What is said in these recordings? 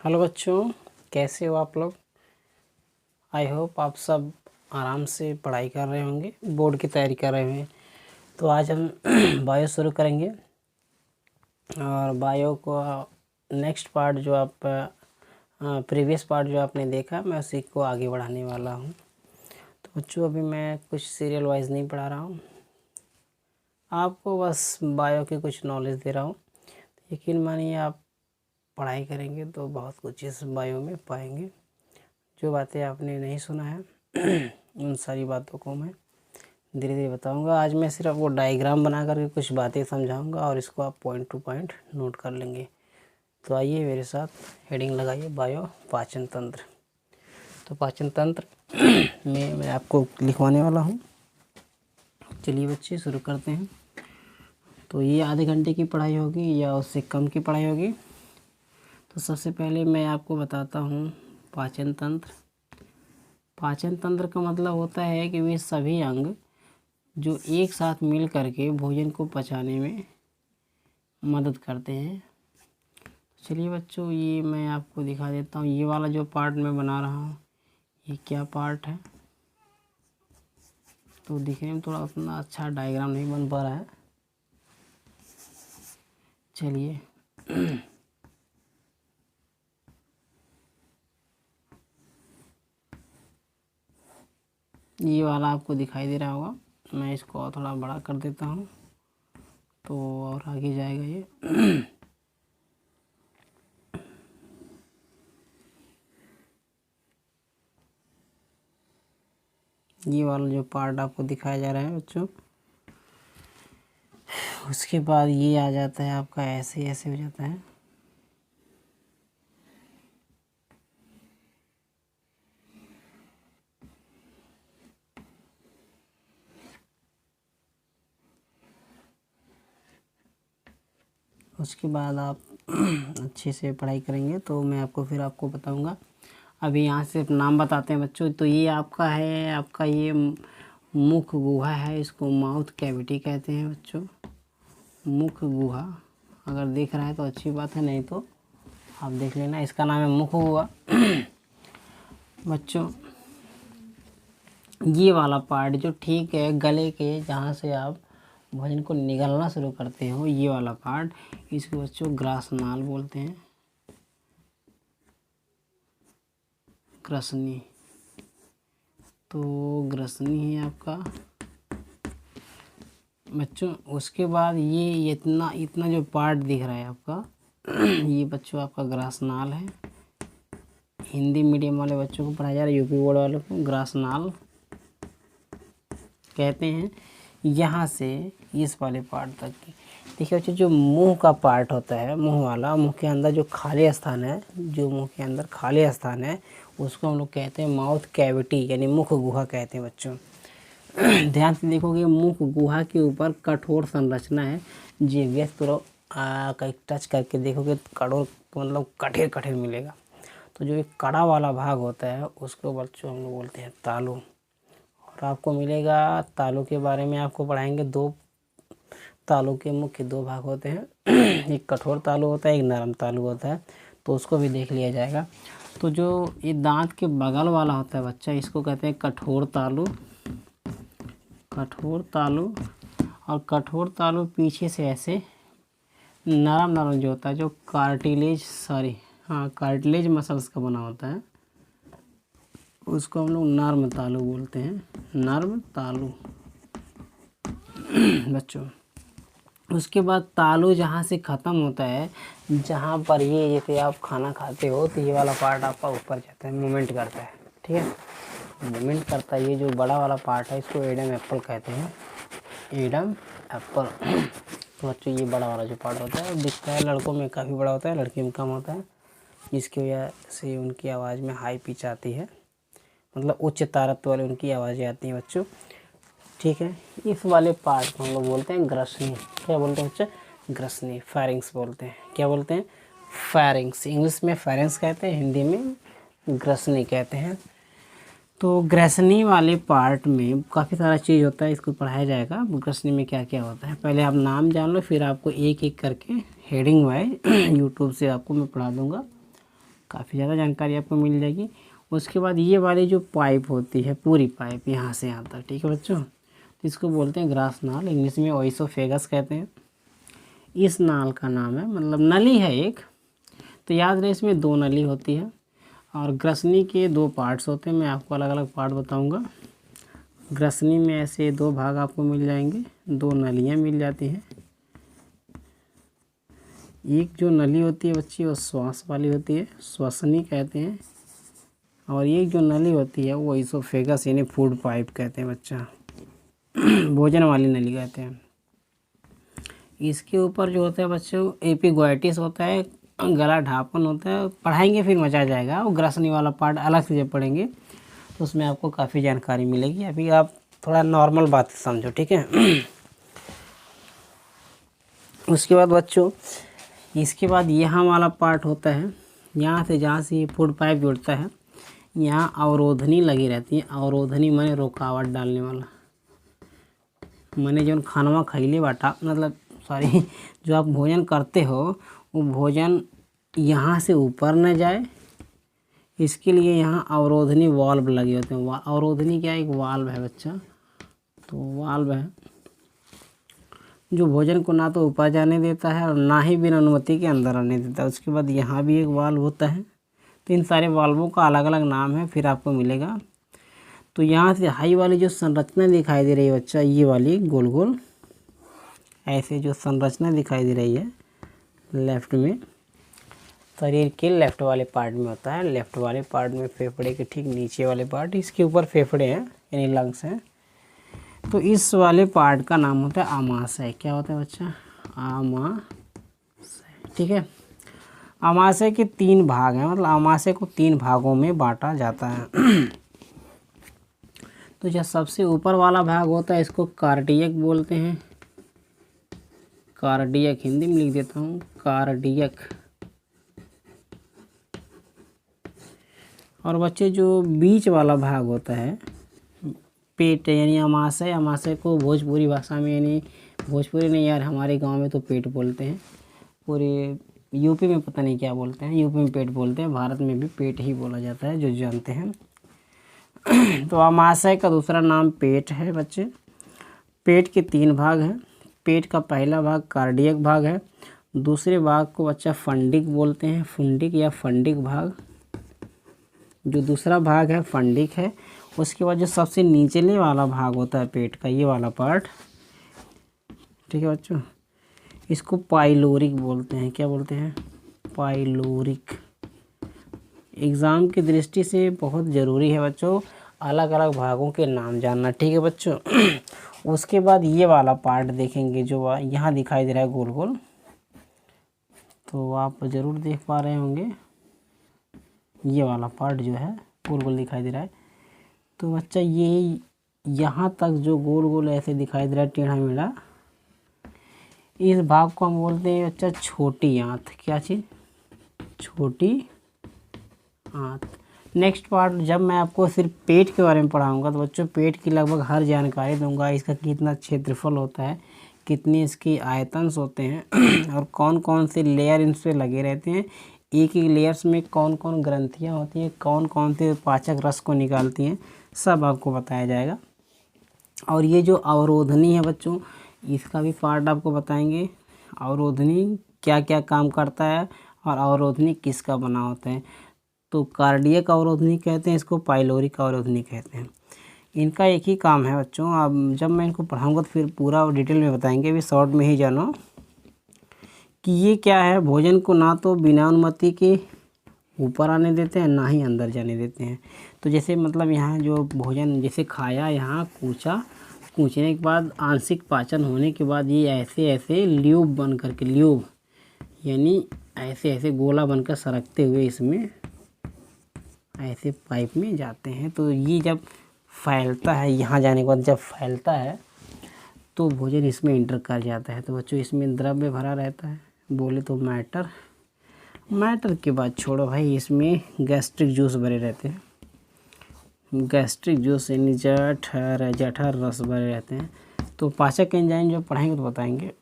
Hello बच्चों, कैसे हो आप लोग। आई होप आप सब आराम से पढ़ाई कर रहे होंगे, बोर्ड की तैयारी कर रहे होंगे। तो आज हम बायो शुरू करेंगे और बायो को नेक्स्ट पार्ट जो आप प्रीवियस पार्ट जो आपने देखा, मैं उसी को आगे बढ़ाने वाला हूँ। तो बच्चों, अभी मैं कुछ सीरियल वाइज नहीं पढ़ा रहा हूँ, आपको बस बायो की कुछ नॉलेज दे रहा हूँ। यकीन मानिए, आप पढ़ाई करेंगे तो बहुत कुछ इस बायो में पाएंगे। जो बातें आपने नहीं सुना है उन सारी बातों को मैं धीरे धीरे बताऊंगा। आज मैं सिर्फ वो डायग्राम बना करके कुछ बातें समझाऊंगा और इसको आप पॉइंट टू पॉइंट नोट कर लेंगे। तो आइए मेरे साथ, हेडिंग लगाइए बायो पाचन तंत्र। तो पाचन तंत्र में मैं आपको लिखवाने वाला हूँ। चलिए बच्चे, शुरू करते हैं। तो ये आधे घंटे की पढ़ाई होगी या उससे कम की पढ़ाई होगी। तो सबसे पहले मैं आपको बताता हूँ पाचन तंत्र। पाचन तंत्र का मतलब होता है कि वे सभी अंग जो एक साथ मिल करके भोजन को पचाने में मदद करते हैं। चलिए बच्चों, ये मैं आपको दिखा देता हूँ। ये वाला जो पार्ट मैं बना रहा हूँ, ये क्या पार्ट है। तो दिखने में थोड़ा उतना अच्छा डायग्राम नहीं बन पा रहा है। चलिए ये वाला आपको दिखाई दे रहा होगा। मैं इसको और थोड़ा बड़ा कर देता हूँ तो और आगे जाएगा ये। ये वाला जो पार्ट आपको दिखाया जा रहा है बच्चों, उसके बाद ये आ जाता है आपका, ऐसे ऐसे हो जाता है। उसके बाद आप अच्छे से पढ़ाई करेंगे तो मैं आपको बताऊंगा। अभी यहाँ से नाम बताते हैं बच्चों। तो ये आपका है, आपका ये मुख गुहा है, इसको माउथ कैविटी कहते हैं बच्चों। मुख गुहा अगर देख रहा है तो अच्छी बात है, नहीं तो आप देख लेना। इसका नाम है मुख गुहा। बच्चों, ये वाला पार्ट जो ठीक है गले के, जहाँ से आप भोजन को निगलना शुरू करते हो, ये वाला पार्ट, इसको बच्चों ग्रासनाल बोलते हैं। ग्रसनी, तो ग्रसनी है आपका बच्चों। उसके बाद ये इतना इतना जो पार्ट दिख रहा है आपका ये बच्चों आपका ग्रासनाल है। हिंदी मीडियम वाले बच्चों को पढ़ाया जा रहा है, यूपी बोर्ड वालों को ग्रासनाल कहते हैं। यहाँ से इस वाले पार्ट तक की देखिए बच्चों, जो मुंह का पार्ट होता है, मुंह वाला, मुंह के अंदर जो खाली स्थान है, जो मुंह के अंदर खाली स्थान है, उसको हम लोग कहते हैं माउथ कैविटी, यानी मुख गुहा कहते हैं बच्चों। ध्यान से देखोगे, मुख गुहा के ऊपर कठोर संरचना है। जी व्यस्त कहीं टच करके देखोगे तो कठोर, मतलब कठिन कठिन मिलेगा। तो जो एक कड़ा वाला भाग होता है उसको बच्चों हम लोग बोलते हैं तालु। और आपको मिलेगा तालु के बारे में, आपको पढ़ाएंगे। दो तालु के मुख्य दो भाग होते हैं एक कठोर तालु होता है, एक नरम तालु होता है। तो उसको भी देख लिया जाएगा। तो जो ये दांत के बगल वाला होता है बच्चा, इसको कहते हैं कठोर तालु। कठोर तालु, और कठोर तालु पीछे से ऐसे नरम नरम जो होता है, जो कार्टिलेज मसल्स का बना होता है, उसको हम लोग नर्म तालु बोलते हैं। नर्म तालु बच्चों। उसके बाद तालु जहाँ से ख़त्म होता है, जहाँ पर ये जैसे आप खाना खाते हो तो ये वाला पार्ट आपका ऊपर जाता है, मूवमेंट करता है, ठीक है, मूवमेंट करता है। ये जो बड़ा वाला पार्ट है इसको एडम एप्पल कहते हैं, एडम एप्पल। तो बच्चों, ये बड़ा वाला जो पार्ट होता है दिखता है, लड़कों में काफ़ी बड़ा होता है, लड़कियों में कम होता है। जिसकी वजह से उनकी आवाज़ में हाई पिच आती है, मतलब उच्च तारत्व वाली उनकी आवाज़ें आती हैं बच्चों, ठीक है। इस वाले पार्ट को हम लोग बोलते हैं ग्रसनी। क्या बोलते हैं बच्चे? ग्रसनी। फेरिंग्स बोलते हैं। क्या बोलते हैं? फेरिंग्स। इंग्लिश में फेरिंग्स कहते हैं, हिंदी में ग्रसनी कहते हैं। तो ग्रसनी वाले पार्ट में काफ़ी सारा चीज़ होता है, इसको पढ़ाया जाएगा। ग्रसनी में क्या क्या होता है पहले आप नाम जान लो, फिर आपको एक एक करके हेडिंग वाइज यूट्यूब से आपको मैं पढ़ा दूँगा। काफ़ी ज़्यादा जानकारी आपको मिल जाएगी। उसके बाद ये वाली जो पाइप होती है, पूरी पाइप यहाँ से यहाँ तक, ठीक है बच्चों, तो इसको बोलते हैं ग्रास नाल, इंग्लिश में ओइसोफेगस कहते हैं। इस नाल का नाम है, मतलब नली है एक, तो याद रहे इसमें 2 नली होती है और ग्रसनी के 2 पार्ट्स होते हैं। मैं आपको अलग अलग पार्ट बताऊंगा। ग्रसनी में ऐसे 2 भाग आपको मिल जाएंगे, 2 नलियाँ मिल जाती हैं। एक जो नली होती है बच्ची वो श्वास वाली होती है, श्वसनी कहते हैं, और एक जो नली होती है वो इसोफेगस यानी फूड पाइप कहते हैं बच्चा, भोजन वाली नली कहते हैं। इसके ऊपर जो होता है बच्चों एपिग्लॉटिस होता है, गला ढापन होता है। पढ़ाएंगे फिर मजा आ जाएगा। वो ग्रसनी वाला पार्ट अलग से जब पढ़ेंगे तो उसमें आपको काफ़ी जानकारी मिलेगी। अभी आप थोड़ा नॉर्मल बात समझो, ठीक है। उसके बाद बच्चों, इसके बाद यहाँ वाला पार्ट होता है, यहाँ से जहाँ से ये फूड पाइप जुड़ता है, यहाँ अवरोधनी लगी रहती है। अवरोधनी माने रुकावट डालने वाला, माने जो खानवा खैले बाटा, मतलब सॉरी, जो आप भोजन करते हो वो भोजन यहाँ से ऊपर न जाए, इसके लिए यहाँ अवरोधनी वाल्व लगे होते हैं। अवरोधनी क्या, एक वाल्व है बच्चा, तो वाल्व है जो भोजन को ना तो ऊपर जाने देता है और ना ही बिना अनुमति के अंदर आने देता है। उसके बाद यहाँ भी एक वाल्व होता है। तो इन सारे वाल्वों का अलग अलग नाम है, फिर आपको मिलेगा। तो यहाँ से हाई वाली जो संरचना दिखाई दे रही है बच्चा, ये वाली गोल गोल ऐसे जो संरचना दिखाई दे रही है लेफ्ट में, शरीर के लेफ्ट वाले पार्ट में होता है। लेफ्ट वाले पार्ट में फेफड़े के ठीक नीचे वाले पार्ट, इसके ऊपर फेफड़े हैं यानी लंग्स हैं। तो इस वाले पार्ट का नाम होता है आमाशय। क्या होता है बच्चा, आमाशय, ठीक है। आमाशय के 3 भाग हैं, मतलब आमाशय को 3 भागों में बांटा जाता है। तो जो सबसे ऊपर वाला भाग होता है इसको कार्डियक बोलते हैं। कार्डियक हिंदी में लिख देता हूँ, कार्डियक। और बच्चे जो बीच वाला भाग होता है पेट यानी अमाशय, अमाशय को भोजपुरी भाषा में, यानी भोजपुरी नहीं यार, हमारे गांव में तो पेट बोलते हैं, पूरे यूपी में पता नहीं क्या बोलते हैं, यूपी में पेट बोलते हैं, भारत में भी पेट ही बोला जाता है जो जानते हैं। तो अमाशय का दूसरा नाम पेट है बच्चे। पेट के 3 भाग हैं। पेट का पहला भाग कार्डियक भाग है, दूसरे भाग को बच्चा फंडिक बोलते हैं, फुंडिक या फंडिक भाग। जो दूसरा भाग है फंडिक है। उसके बाद जो सबसे निचले वाला भाग होता है पेट का, ये वाला पार्ट, ठीक है बच्चों, इसको पाइलोरिक बोलते हैं। क्या बोलते हैं, पाइलोरिक। एग्ज़ाम की दृष्टि से बहुत ज़रूरी है बच्चों अलग अलग भागों के नाम जानना, ठीक है बच्चों। उसके बाद ये वाला पार्ट देखेंगे जो यहाँ दिखाई दे रहा है गोल गोल, तो आप ज़रूर देख पा रहे होंगे, ये वाला पार्ट जो है गोल गोल दिखाई दे रहा है। तो बच्चा ये यहाँ तक जो गोल गोल ऐसे दिखाई दे रहा है टेढ़ा मेढ़ा, इस भाग को हम बोलते हैं बच्चा छोटी आंत। क्या चीज़, छोटी आंत। नेक्स्ट पार्ट जब मैं आपको सिर्फ पेट के बारे में पढ़ाऊंगा तो बच्चों पेट की लगभग हर जानकारी दूंगा। इसका कितना क्षेत्रफल होता है, कितनी इसकी आयतन्स होते हैं और कौन कौन से लेयर इन पर लगे रहते हैं, एक एक लेयर्स में कौन कौन ग्रंथियाँ होती हैं, कौन कौन से पाचक रस को निकालती हैं, सब आपको बताया जाएगा। और ये जो अवरोधनी है बच्चों, इसका भी पार्ट आपको बताएंगे। अवरोधनी क्या क्या काम करता है और अवरोधनी किसका बना होता है। तो कार्डियक अवरोधनी कहते हैं इसको, पाइलोरिक अवरोधनी कहते हैं। इनका एक ही काम है बच्चों। अब जब मैं इनको पढ़ाऊंगा तो फिर पूरा डिटेल में बताएंगे, अभी शॉर्ट में ही जानो कि ये क्या है। भोजन को ना तो बिना अनुमति के ऊपर आने देते हैं, ना ही अंदर जाने देते हैं। तो जैसे मतलब यहाँ जो भोजन जैसे खाया, यहाँ कूचा, कूचने के बाद आंशिक पाचन होने के बाद ये ऐसे ऐसे ल्यूब बन करके, ल्यूब यानी ऐसे ऐसे गोला बनकर सरकते हुए इसमें ऐसे पाइप में जाते हैं। तो ये जब फैलता है, यहाँ जाने के बाद जब फैलता है तो भोजन इसमें इंटर कर जाता है। तो बच्चों इसमें द्रव्य भरा रहता है, बोले तो मैटर। मैटर के बाद छोड़ो भाई, इसमें गैस्ट्रिक जूस भरे रहते हैं। गैस्ट्रिक जूस यानी जठर रस भरे रहते हैं। तो पाचक एंजाइम जब पढ़ाएंगे तो बताएंगे।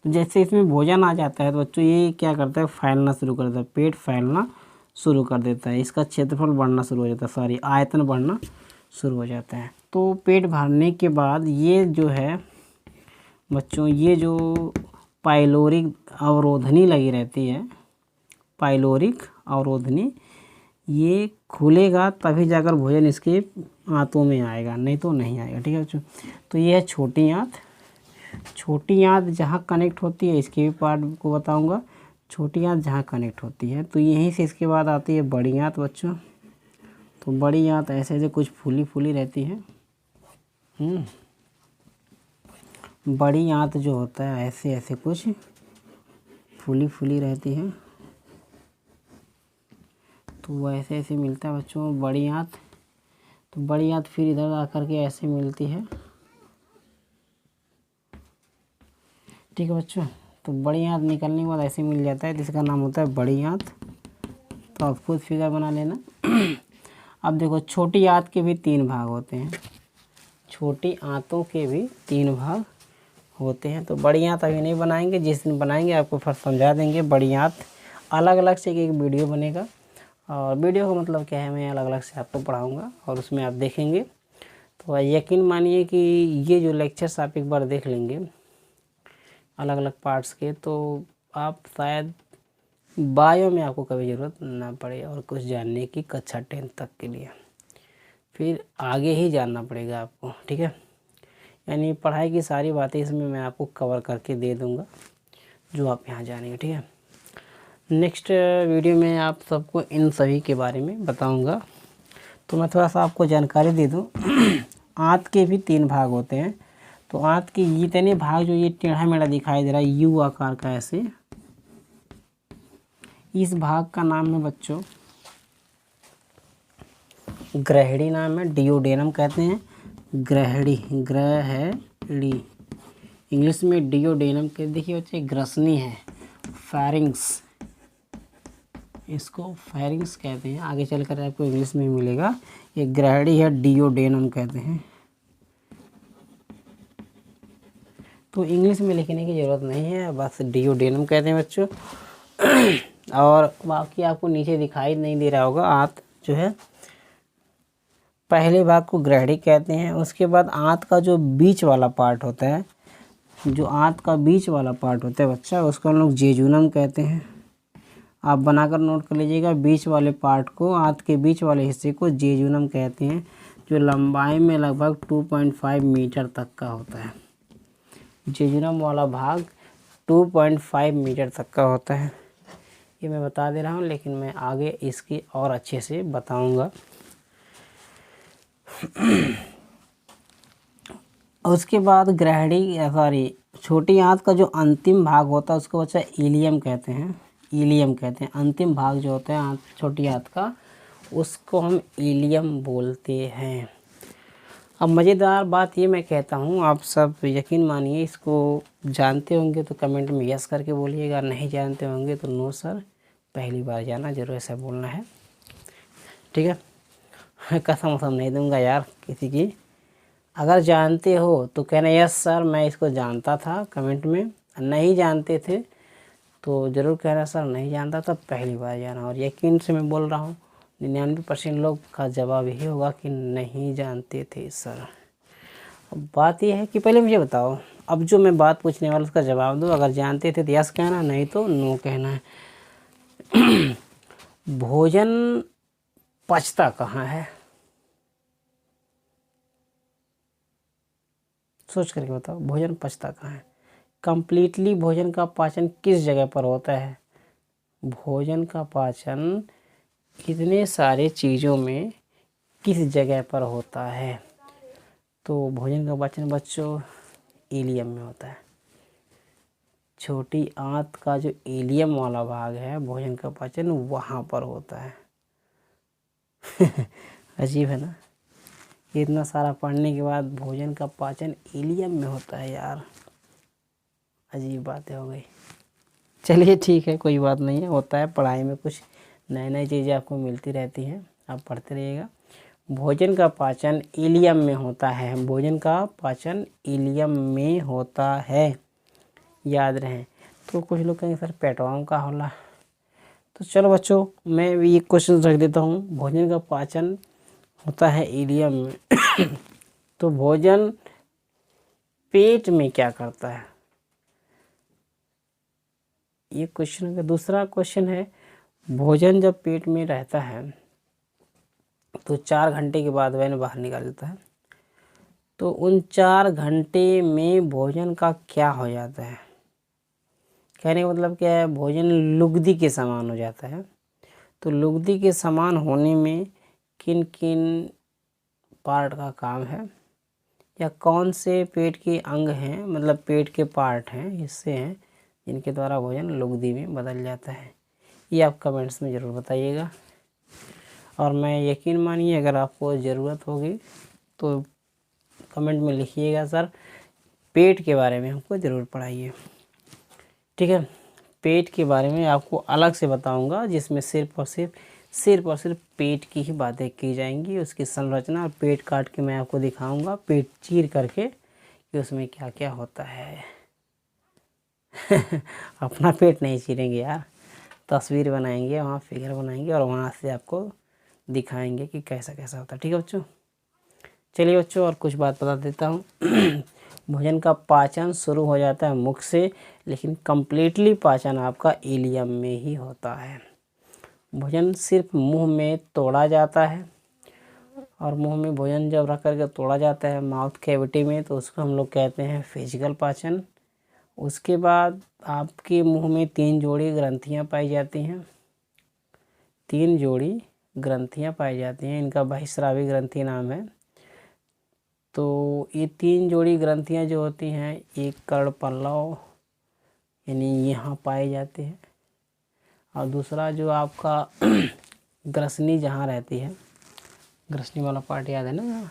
तो जैसे इसमें भोजन आ जाता है तो बच्चों ये क्या करता है, फैलना शुरू कर देता है, पेट फैलना शुरू कर देता है, इसका क्षेत्रफल बढ़ना शुरू हो जाता है, सॉरी आयतन बढ़ना शुरू हो जाता है। तो पेट भरने के बाद ये जो है बच्चों, ये जो पाइलोरिक अवरोधनी लगी रहती है, पाइलोरिक अवरोधनी, ये खुलेगा तभी जाकर भोजन इसके आंतों में आएगा, नहीं तो नहीं आएगा। ठीक है बच्चों, तो ये है छोटी आंत। छोटी आंत जहाँ कनेक्ट होती है, इसके भी पार्ट को बताऊंगा। छोटी आंत जहाँ कनेक्ट होती है तो यहीं से इसके बाद आती है बड़ी आंत बच्चों। तो बड़ी आंत ऐसे ऐसे कुछ फूली फूली रहती है। बड़ी आंत जो होता है ऐसे ऐसे कुछ फूली फूली रहती है, तो वो ऐसे ऐसे मिलता है बच्चों बड़ी आंत। तो बड़ी आंत फिर इधर आकर के ऐसे मिलती है। ठीक है बच्चों, तो बड़ी आंत निकलने के बाद ऐसे मिल जाता है, जिसका नाम होता है बड़ी आंत। तो आप खुद फिगर बना लेना। अब देखो, छोटी आंत के भी 3 भाग होते हैं, छोटी आंतों के भी 3 भाग होते हैं। तो बड़ी आंत अभी नहीं बनाएंगे, जिस दिन बनाएंगे आपको फिर समझा देंगे। बड़ी आंत अलग अलग से एक वीडियो बनेगा, और वीडियो का मतलब क्या है, मैं अलग अलग से आपको पढ़ाऊँगा और उसमें आप देखेंगे। तो यकीन मानिए कि ये जो लेक्चर्स आप एक बार देख लेंगे अलग अलग पार्ट्स के, तो आप शायद बायो में आपको कभी ज़रूरत ना पड़े और कुछ जानने की, कक्षा 10 तक के लिए। फिर आगे ही जानना पड़ेगा आपको। ठीक है, यानी पढ़ाई की सारी बातें इसमें मैं आपको कवर करके दे दूँगा, जो आप यहाँ जानेंगे। ठीक है, नेक्स्ट वीडियो में आप सबको इन सभी के बारे में बताऊँगा। तो मैं थोड़ा सा आपको जानकारी दे दूँ। आंत के भी 3 भाग होते हैं। तो आंत के जितने भाग, जो ये टेढ़ा मेढ़ा दिखाई दे रहा है यू आकार का ऐसे, इस भाग का नाम है बच्चों ग्रहणी, नाम है, डियोडेनम कहते हैं। ग्रहणी इंग्लिश में डियोडेनम के, देखिए बच्चे ग्रसनी है, फैरिंग्स, इसको फैरिंग्स कहते हैं। आगे चलकर आपको इंग्लिश में मिलेगा। ये ग्रहणी है, डियोडेनम कहते हैं। तो इंग्लिश में लिखने की ज़रूरत नहीं है, बस डियोडेनम कहते हैं बच्चों। और बाकी आपको नीचे दिखाई नहीं दे रहा होगा, आंत जो है पहले भाग को ग्रहणी कहते हैं। उसके बाद आंत का जो बीच वाला पार्ट होता है, जो आंत का बीच वाला पार्ट होता है बच्चा, उसको हम लोग जेजुनम कहते हैं। आप बनाकर नोट कर लीजिएगा, बीच वाले पार्ट को, आंत के बीच वाले हिस्से को जेजुनम कहते हैं, जो लंबाई में लगभग 2.5 मीटर तक का होता है। जेजुनम वाला भाग 2.5 मीटर तक का होता है। ये मैं बता दे रहा हूँ, लेकिन मैं आगे इसकी और अच्छे से बताऊँगा। उसके बाद छोटी आंत का जो अंतिम भाग होता है उसको बच्चा इलियम कहते हैं। इलियम कहते हैं अंतिम भाग जो होता है छोटी आंत का, उसको हम इलियम बोलते हैं। अब मज़ेदार बात ये मैं कहता हूँ, आप सब यकीन मानिए, इसको जानते होंगे तो कमेंट में यस करके बोलिएगा, नहीं जानते होंगे तो नो सर, पहली बार जाना, जरूर ऐसा बोलना है। ठीक है, कसम नहीं दूंगा यार किसी की। अगर जानते हो तो कहना यस सर मैं इसको जानता था कमेंट में, नहीं जानते थे तो ज़रूर कहना सर नहीं जानता था, पहली बार जाना। और यकीन से मैं बोल रहा हूँ 99% लोग का जवाब यही होगा कि नहीं जानते थे सर। अब बात यह है कि पहले मुझे बताओ, अब जो मैं बात पूछने वाला उसका जवाब दो। अगर जानते थे तो यस कहना, नहीं तो नो कहना है। भोजन पचता कहाँ है? सोच करके बताओ, भोजन पचता कहाँ है? कंप्लीटली भोजन का पाचन किस जगह पर होता है? भोजन का पाचन कितने सारे चीज़ों में किस जगह पर होता है? तो भोजन का पाचन बच्चों इलियम में होता है। छोटी आंत का जो इलियम वाला भाग है, भोजन का पाचन वहाँ पर होता है। अजीब है ना, इतना सारा पढ़ने के बाद भोजन का पाचन इलियम में होता है यार, अजीब बातें हो गई। चलिए ठीक है, कोई बात नहीं है, होता है, पढ़ाई में कुछ नई नई चीज़ें आपको मिलती रहती हैं, आप पढ़ते रहिएगा। भोजन का पाचन इलियम में होता है, भोजन का पाचन इलियम में होता है। याद रहें। तो कुछ लोग कहेंगे सर पेटवाओं का होला। तो चलो बच्चों, मैं भी एक क्वेश्चन रख देता हूँ। भोजन का पाचन होता है इलियम में तो भोजन पेट में क्या करता है, ये क्वेश्चन का दूसरा क्वेश्चन है। भोजन जब पेट में रहता है तो 4 घंटे के बाद वह बाहर निकाल देता है। तो उन 4 घंटे में भोजन का क्या हो जाता है, कहने का मतलब क्या है, भोजन लुगदी के समान हो जाता है। तो लुगदी के समान होने में किन किन पार्ट का काम है, या कौन से पेट के अंग हैं, मतलब पेट के पार्ट हैं, हिस्से हैं जिनके द्वारा भोजन लुगदी में बदल जाता है, ये आप कमेंट्स में ज़रूर बताइएगा। और मैं यकीन मानिए अगर आपको ज़रूरत होगी तो कमेंट में लिखिएगा सर पेट के बारे में हमको ज़रूर पढ़ाइए, ठीक है। पेट के बारे में आपको अलग से बताऊंगा, जिसमें सिर्फ और सिर्फ पेट की ही बातें की जाएंगी, उसकी संरचना। और पेट काट के मैं आपको दिखाऊंगा, पेट चीर करके, कि उसमें क्या क्या होता है अपना पेट नहीं चीरेंगे यार, तस्वीर बनाएंगे, वहाँ फिगर बनाएंगे और वहाँ से आपको दिखाएंगे कि कैसा कैसा होता है, ठीक है बच्चों। चलिए बच्चों, और कुछ बात बता देता हूँ भोजन का पाचन शुरू हो जाता है मुख से, लेकिन कम्प्लीटली पाचन आपका इलियम में ही होता है। भोजन सिर्फ मुंह में तोड़ा जाता है, और मुंह में भोजन जब रख करके तोड़ा जाता है माउथ कैविटी में, तो उसको हम लोग कहते हैं फिजिकल पाचन। उसके बाद आपके मुंह में 3 जोड़ी ग्रंथियां पाई जाती हैं, 3 जोड़ी ग्रंथियां पाई जाती हैं, इनका बहिस्रावी ग्रंथि नाम है। तो ये 3 जोड़ी ग्रंथियां जो होती हैं, एक कर्णपल्लव यानी यहाँ पाए जाते हैं, और दूसरा जो आपका ग्रसनी जहाँ रहती है, ग्रसनी वाला पार्ट याद है ना,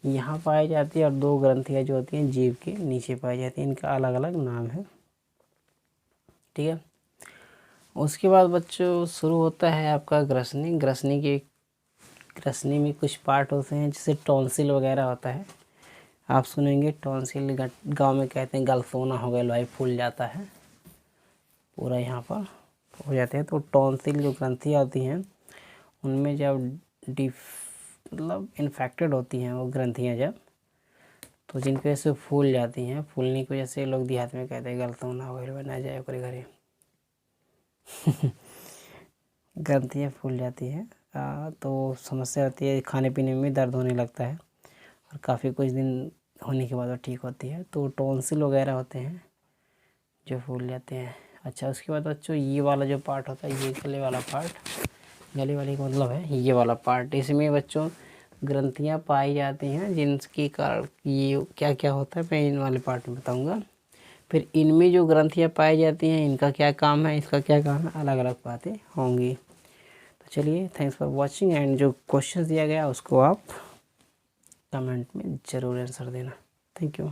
यहाँ पाई जाती है, और 2 ग्रंथियाँ जो होती हैं जीभ के नीचे पाई जाती हैं, इनका अलग अलग नाम है, ठीक है। उसके बाद बच्चों शुरू होता है आपका ग्रसनी। ग्रसनी में कुछ पार्ट होते हैं, जैसे टॉन्सिल वगैरह होता है, आप सुनेंगे टॉन्सिल, गांव में कहते हैं गलसोना हो गया भाई, फूल जाता है पूरा, यहाँ पर हो जाते हैं। तो टॉन्सिल जो ग्रंथियाँ होती हैं, उनमें जब मतलब इन्फेक्टेड होती हैं वो ग्रंथियाँ जब, तो जिनकी वजह से फूल जाती हैं, फूलने की वजह से लोग देहात में कहते हैं गलसोना हो गया, ना जाए ओकरे घरे ग्रंथियाँ फूल जाती हैं, तो समस्या होती है, खाने पीने में दर्द होने लगता है, और काफ़ी कुछ दिन होने के बाद वो ठीक होती है। तो टॉन्सिल वगैरह होते हैं जो फूल जाते हैं। अच्छा, उसके बाद बच्चों ये वाला जो पार्ट होता है, ये गले वाला पार्ट, गले वाले का मतलब है ये वाला पार्ट, इसमें बच्चों ग्रंथियाँ पाई जाती हैं, जिनके कारण ये क्या क्या होता है मैं इन वाले पार्ट में बताऊँगा। फिर इनमें जो ग्रंथियाँ पाई जाती हैं, इनका क्या काम है, इसका क्या काम है, अलग अलग बातें होंगी। तो चलिए, थैंक्स फॉर वॉचिंग, एंड जो क्वेश्चन दिया गया उसको आप कमेंट में ज़रूर आंसर देना। Thank you.